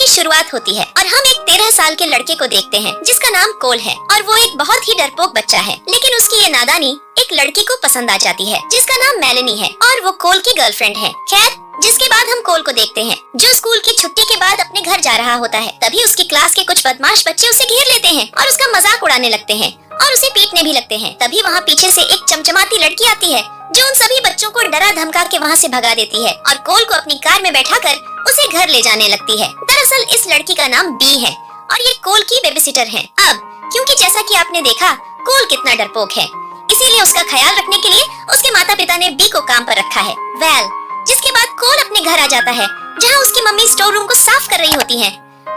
की शुरुआत होती है और हम एक 13 साल के लड़के को देखते हैं जिसका नाम कोल है और वो एक बहुत ही डरपोक बच्चा है। लेकिन उसकी ये नादानी एक लड़की को पसंद आ जाती है जिसका नाम मेलेनी है और वो कोल की गर्लफ्रेंड है। खैर, जिसके बाद हम कोल को देखते हैं जो स्कूल की छुट्टी के बाद अपने घर जा रहा होता है। तभी उसकी क्लास के कुछ बदमाश बच्चे उसे घेर लेते हैं और उसका मजाक उड़ाने लगते हैं और उसे पीटने भी लगते हैं। तभी वहाँ पीछे से एक चमचमाती लड़की आती है जो उन सभी बच्चों को डरा धमका के वहाँ से भगा देती है और कोल को अपनी कार में बैठाकर उसे घर ले जाने लगती है। दरअसल इस लड़की का नाम बी है और ये कोल की बेबीसिटर है। अब क्योंकि जैसा कि आपने देखा कोल कितना डरपोक है, इसीलिए उसका ख्याल रखने के लिए उसके माता पिता ने बी को काम पर रखा है। जिसके बाद कोल अपने घर आ जाता है जहाँ उसकी मम्मी स्टोर रूम को साफ कर रही होती है।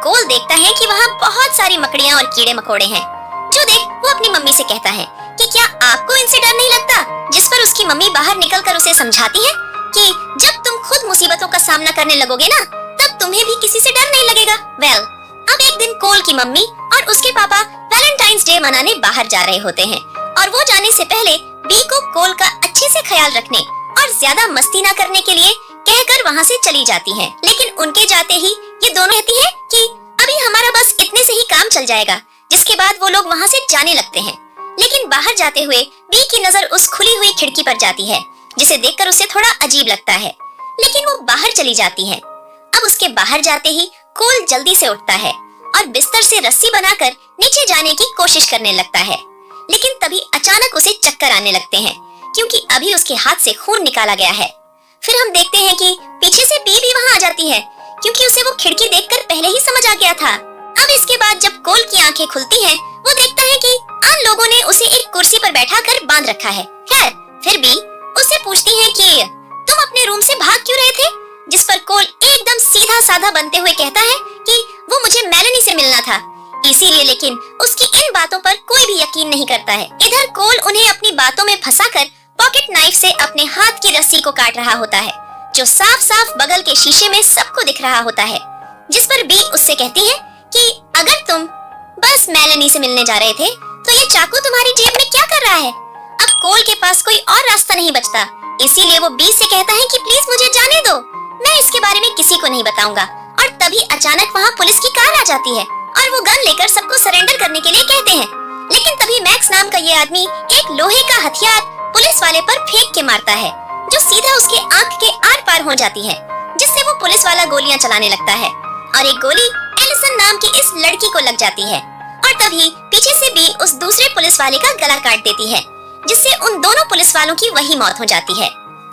कोल देखता है कि वहाँ बहुत सारी मकड़ियाँ और कीड़े मकोड़े हैं। जो देख वो अपनी मम्मी से कहता है कि क्या आपको इनसे डर नहीं लगता? जिस पर उसकी मम्मी बाहर निकलकर उसे समझाती है कि जब तुम खुद मुसीबतों का सामना करने लगोगे ना, तब तुम्हें भी किसी से डर नहीं लगेगा। अब एक दिन कोल की मम्मी और उसके पापा वैलेंटाइंस डे मनाने बाहर जा रहे होते हैं और वो जाने से पहले बी को कोल का अच्छे से ख्याल रखने और ज्यादा मस्ती न करने के लिए कहकर वहाँ से चली जाती हैं। लेकिन उनके जाते ही ये दोनों कहती है कि अभी हमारा बस इतने से ही काम चल जाएगा। जिसके बाद वो लोग वहाँ से जाने लगते हैं। लेकिन बाहर जाते हुए बी की नजर उस खुली हुई खिड़की पर जाती है जिसे देखकर उसे थोड़ा अजीब लगता है, लेकिन वो बाहर चली जाती है। अब उसके बाहर जाते ही कोल जल्दी से उठता है और बिस्तर से रस्सी बनाकर नीचे जाने की कोशिश करने लगता है। लेकिन तभी अचानक उसे चक्कर आने लगते हैं क्योंकि अभी उसके हाथ से खून निकाला गया है। फिर हम देखते हैं कि पीछे से बी भी वहाँ आ जाती है क्योंकि उसे वो खिड़की देखकर पहले ही समझ आ गया था। अब इसके बाद जब कोल की आंखें खुलती हैं, वो देखता है कि आन लोगों ने उसे एक कुर्सी पर बैठाकर बांध रखा है। खैर, फिर भी उससे पूछती है कि तुम अपने रूम से भाग क्यों रहे थे? जिस पर कोल एकदम सीधा साधा बनते हुए कहता है कि वो मुझे मेलेनी से मिलना था इसीलिए। लेकिन उसकी इन बातों पर कोई भी यकीन नहीं करता है। इधर कोल उन्हें अपनी बातों में फंसाकर पॉकेट नाइफ से अपने हाथ की रस्सी को काट रहा होता है जो साफ साफ बगल के शीशे में सबको दिख रहा होता है। जिस पर बी उससे कहती है कि अगर तुम बस मेलेनी से मिलने जा रहे थे तो ये चाकू तुम्हारी जेब में क्या कर रहा है? अब कोल के पास कोई और रास्ता नहीं बचता, इसीलिए वो बी से कहता है कि प्लीज मुझे जाने दो, मैं इसके बारे में किसी को नहीं बताऊंगा। और तभी अचानक वहाँ पुलिस की कार आ जाती है और वो गन लेकर सबको सरेंडर करने के लिए कहते हैं। लेकिन तभी मैक्स नाम का ये आदमी एक लोहे का हथियार पुलिस वाले पर फेंक के मारता है जो सीधा उसके आंख के आर पार हो जाती है, जिससे वो पुलिस वाला गोलियां चलाने लगता है और एक गोली एलिसन नाम की इस लड़की को लग जाती है। और तभी पीछे से बी उस दूसरे पुलिस वाले का गला काट देती है जिससे उन दोनों पुलिस वालों की वही मौत हो जाती है।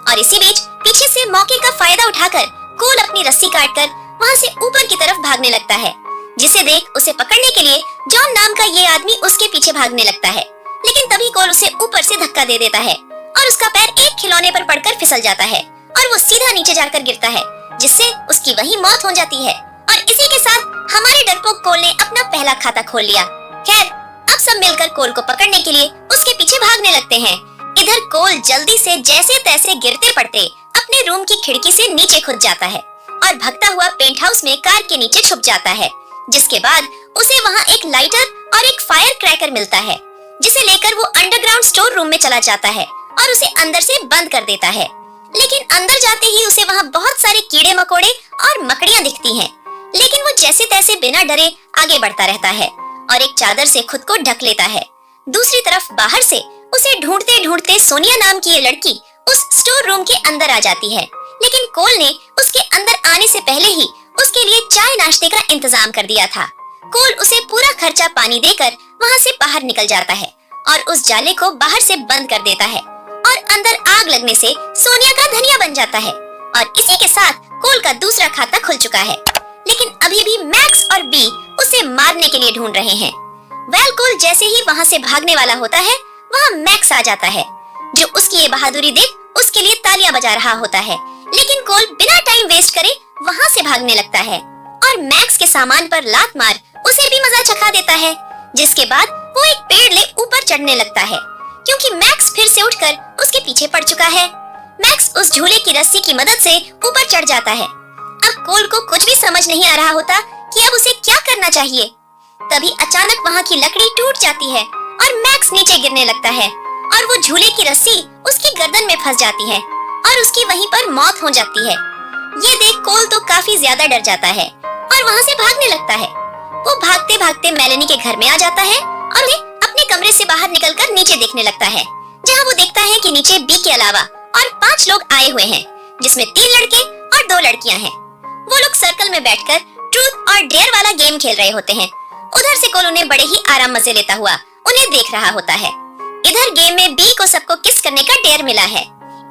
और इसी बीच पीछे से मौके का फायदा उठाकर कोल अपनी रस्सी काटकर वहाँ से ऊपर की तरफ भागने लगता है, जिसे देख उसे पकड़ने के लिए जॉन नाम का ये आदमी उसके पीछे भागने लगता है। लेकिन तभी कोल उसे ऊपर से धक्का दे देता है और उसका पैर एक खिलौने पर पड़कर फिसल जाता है और वो सीधा नीचे जाकर गिरता है, जिससे उसकी वही मौत हो जाती है। और इसी के साथ हमारे डरपोक कोल ने अपना पहला खाता खोल लिया। खैर, अब सब मिलकर कोल को पकड़ने के लिए उसके पीछे भागने लगते हैं। इधर कोल जल्दी से जैसे तैसे गिरते पड़ते अपने रूम की खिड़की से नीचे खुद जाता है और भगता हुआ पेंट हाउस में कार के नीचे छुप जाता है। जिसके बाद उसे वहाँ एक लाइटर और एक फायर क्रैकर मिलता है, जिसे लेकर वो अंडरग्राउंड स्टोर रूम में चला जाता है और उसे अंदर से बंद कर देता है। लेकिन अंदर जाते ही उसे वहाँ बहुत सारे कीड़े मकोड़े और मकड़ियाँ दिखती हैं। लेकिन वो जैसे तैसे बिना डरे आगे बढ़ता रहता है और एक चादर से खुद को ढक लेता है। दूसरी तरफ बाहर से उसे ढूंढते ढूंढते सोनिया नाम की ये लड़की उस स्टोर रूम के अंदर आ जाती है। लेकिन कोल ने उसके अंदर आने से पहले ही उसके लिए चाय नाश्ते का इंतजाम कर दिया था। कोल उसे पूरा खर्चा पानी देकर वहाँ से बाहर निकल जाता है और उस जाले को बाहर से बंद कर देता है और अंदर आग लगने से सोनिया का धनिया बन जाता है। और इसी के साथ कोल का दूसरा खाता खुल चुका है। लेकिन अभी भी मैक्स और बी उसे मारने के लिए ढूंढ रहे हैं। कोल जैसे ही वहाँ से भागने वाला होता है, वहाँ मैक्स आ जाता है जो उसकी ये बहादुरी देख उसके लिए तालियां बजा रहा होता है। लेकिन कोल बिना टाइम वेस्ट करे वहाँ से भागने लगता है और मैक्स के सामान पर लात मार उसे भी मजा चखा देता है। जिसके बाद वो एक पेड़ ले ऊपर चढ़ने लगता है क्योंकि मैक्स फिर से उठकर उसके पीछे पड़ चुका है। मैक्स उस झूले की रस्सी की मदद से ऊपर चढ़ जाता है। अब कोल को कुछ भी समझ नहीं आ रहा होता कि अब उसे क्या करना चाहिए। तभी अचानक वहाँ की लकड़ी टूट जाती है और मैक्स नीचे गिरने लगता है और वो झूले की रस्सी उसकी गर्दन में फंस जाती है और उसकी वहीं पर मौत हो जाती है। ये देख कोल तो काफी ज्यादा डर जाता है और और वहाँ से भागने लगता है। वो भागते भागते मेलेनी के घर में आ जाता है और उन्हें अपने कमरे से बाहर निकलकर नीचे देखने लगता है, जहाँ वो देखता है कि नीचे बी के अलावा और 5 लोग आए हुए हैं, जिसमें 3 लड़के और 2 लड़कियां हैं। वो लोग सर्कल में बैठकर ट्रूथ और डेयर वाला गेम खेल रहे होते हैं। उधर से कोल उन्हें बड़े ही आराम मजे लेता हुआ उन्हें देख रहा होता है। इधर गेम में बी को सबको किस करने का डेयर मिला है,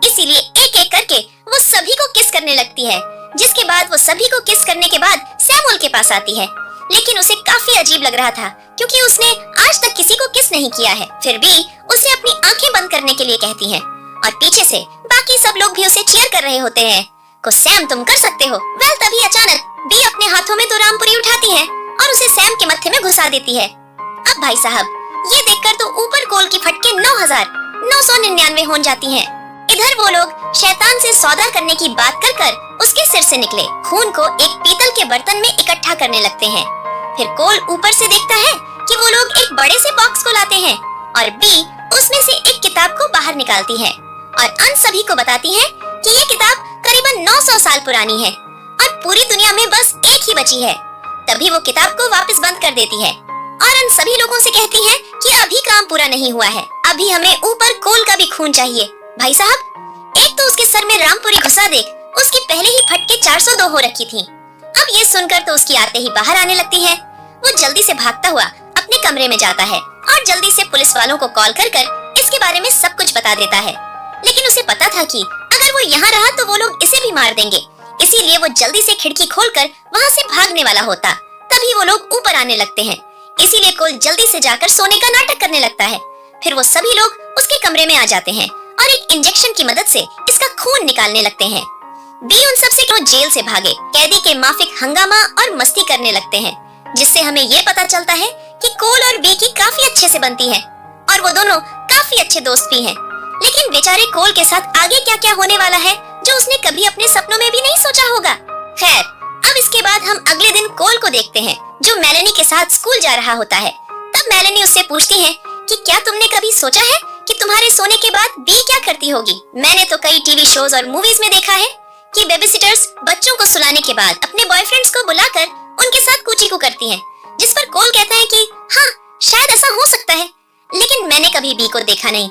इसीलिए एक एक करके वो सभी को किस करने लगती है। जिसके बाद वो सभी को किस करने के बाद सैमुअल के पास आती है, लेकिन उसे काफी अजीब लग रहा था क्योंकि उसने आज तक किसी को किस नहीं किया है। फिर भी उसे अपनी आंखें बंद करने के लिए कहती है और पीछे से बाकी सब लोग भी उसे चीयर कर रहे होते हैं को सैम तुम कर सकते हो। वेल तभी अचानक बी अपने हाथों में तो रामपुरी उठाती है और उसे सैम के मत्थे में घुसा देती है। अब भाई साहब ये देखकर तो ऊपर कोल की फटके 9,999 हो जाती हैं। इधर वो लोग शैतान से सौदा करने की बात कर उसके सिर से निकले खून को एक पीतल के बर्तन में इकट्ठा करने लगते हैं। फिर कोल ऊपर से देखता है कि वो लोग एक बड़े से बॉक्स को लाते हैं और बी उसमें से एक किताब को बाहर निकालती है और अन सभी को बताती है कि ये किताब करीबन 900 साल पुरानी है और पूरी दुनिया में बस एक ही बची है। तभी वो किताब को वापस बंद कर देती है और उन सभी लोगों से कहती है कि अभी काम पूरा नहीं हुआ है, अभी हमें ऊपर कोल का भी खून चाहिए। भाई साहब एक तो उसके सर में रामपुरी घुसा देख उसकी पहले ही फटके 402 हो रखी थी। अब ये सुनकर तो उसकी आते ही बाहर आने लगती है। वो जल्दी से भागता हुआ अपने कमरे में जाता है और जल्दी से पुलिस वालों को कॉल कर इसके बारे में सब कुछ बता देता है। लेकिन उसे पता था कि अगर वो यहाँ रहा तो वो लोग इसे भी मार देंगे, इसीलिए वो जल्दी से खिड़की खोलकर वहाँ से भागने वाला होता। तभी वो लोग ऊपर आने लगते हैं, इसीलिए कोल जल्दी से जाकर सोने का नाटक करने लगता है। फिर वो सभी लोग उसके कमरे में आ जाते हैं और एक इंजेक्शन की मदद से इसका खून निकालने लगते हैं। बी उन सब से क्यों जेल से भागे कैदी के माफिक हंगामा और मस्ती करने लगते हैं, जिससे हमें ये पता चलता है कि कोल और बी की काफी अच्छे से बनती है और वो दोनों काफी अच्छे दोस्त भी हैं। लेकिन बेचारे कोल के साथ आगे क्या क्या होने वाला है जो उसने कभी अपने सपनों में भी नहीं सोचा होगा। खैर अब इसके बाद हम अगले दिन कोल को देखते हैं जो मेलेनी के साथ स्कूल जा रहा होता है। तब मेलेनी उससे पूछती है कि क्या तुमने कभी सोचा है कि तुम्हारे सोने के बाद बी क्या करती होगी। मैंने तो कई टीवी शोज और मूवीज में देखा है कि बेबीसिटर्स बच्चों को सुलाने के बाद अपने बॉयफ्रेंड्स को बुलाकर उनके साथ कूची को करती हैं, जिस पर कोल कहता है कि हाँ शायद ऐसा हो सकता है, लेकिन मैंने कभी बी को देखा नहीं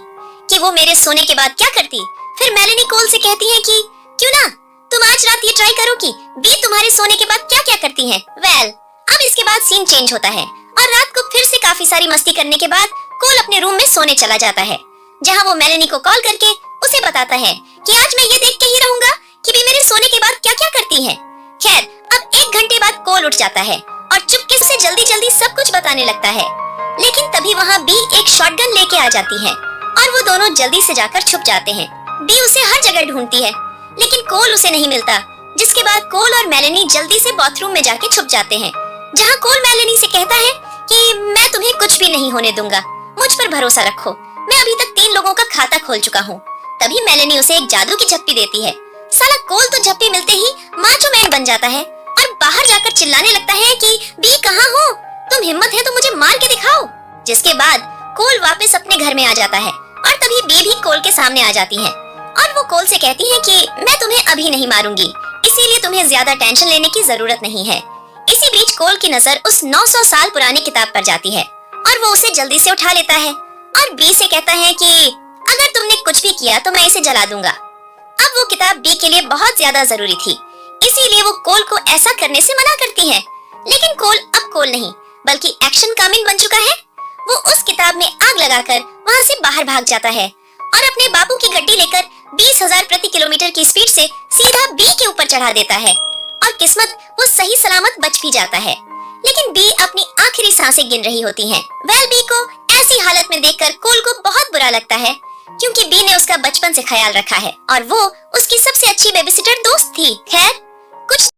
कि वो मेरे सोने के बाद क्या करती। फिर मेलेनी कोल से कहती है कि क्यों ना तुम आज रात ये ट्राई करो कि बी तुम्हारे सोने के बाद क्या क्या करती है। वेल अब इसके बाद सीन चेंज होता है और रात को फिर से काफी सारी मस्ती करने के बाद कोल अपने रूम में सोने चला जाता है, जहाँ वो मेलेनी को कॉल करके उसे बताता है कि आज मैं ये देख के ही रहूंगा कि बी मेरे सोने के बाद क्या क्या करती है। खैर अब 1 घंटे बाद कोल उठ जाता है और चुपके से जल्दी जल्दी सब कुछ बताने लगता है। लेकिन तभी वहाँ बी एक शॉटगन लेके आ जाती है और वो दोनों जल्दी से जाकर छुप जाते हैं। बी उसे हर जगह ढूंढती है लेकिन कोल उसे नहीं मिलता, जिसके बाद कोल और मेलेनी जल्दी से बाथरूम में जाके छुप जाते हैं, जहाँ कोल मेलेनी से कहता है कि मैं तुम्हें कुछ भी नहीं होने दूंगा, मुझ पर भरोसा रखो, मैं अभी तक 3 लोगों का खाता खोल चुका हूँ। तभी मेलेनी उसे एक जादू की झप्पी देती है। साला कोल तो झप्पी मिलते ही माचो मैन बन जाता है और बाहर जाकर चिल्लाने लगता है कि बी कहाँ हो, तुम हिम्मत है तो मुझे मार के दिखाओ। जिसके बाद कोल वापस अपने घर में आ जाता है और तभी बी भी कोल के सामने आ जाती है और वो कोल से कहती है कि मैं तुम्हें अभी नहीं मारूंगी, इसीलिए तुम्हें ज्यादा टेंशन लेने की जरूरत नहीं है। इसी बीच कोल की नजर उस 900 साल पुरानी किताब पर जाती है और वो उसे जल्दी से उठा लेता है और बी से कहता है कि अगर तुमने कुछ भी किया तो मैं इसे जला दूंगा। अब वो किताब बी के लिए बहुत ज्यादा जरूरी थी, इसीलिए वो कोल को ऐसा करने से मना करती है। लेकिन कोल अब कोल नहीं बल्कि एक्शन कामिन बन चुका है। वो उस किताब में आग लगाकर वहाँ से बाहर भाग जाता है और अपने बापू की गड्डी लेकर 20,000 प्रति किलोमीटर की स्पीड से सीधा बी के ऊपर चढ़ा देता है और किस्मत वो सही सलामत बच भी जाता है। लेकिन बी अपनी आखिरी सांसें गिन रही होती हैं। वेल बी को ऐसी हालत में देखकर कोल को बहुत बुरा लगता है क्योंकि बी ने उसका बचपन से ख्याल रखा है और वो उसकी सबसे अच्छी बेबीसिटर दोस्त थी। खैर कुछ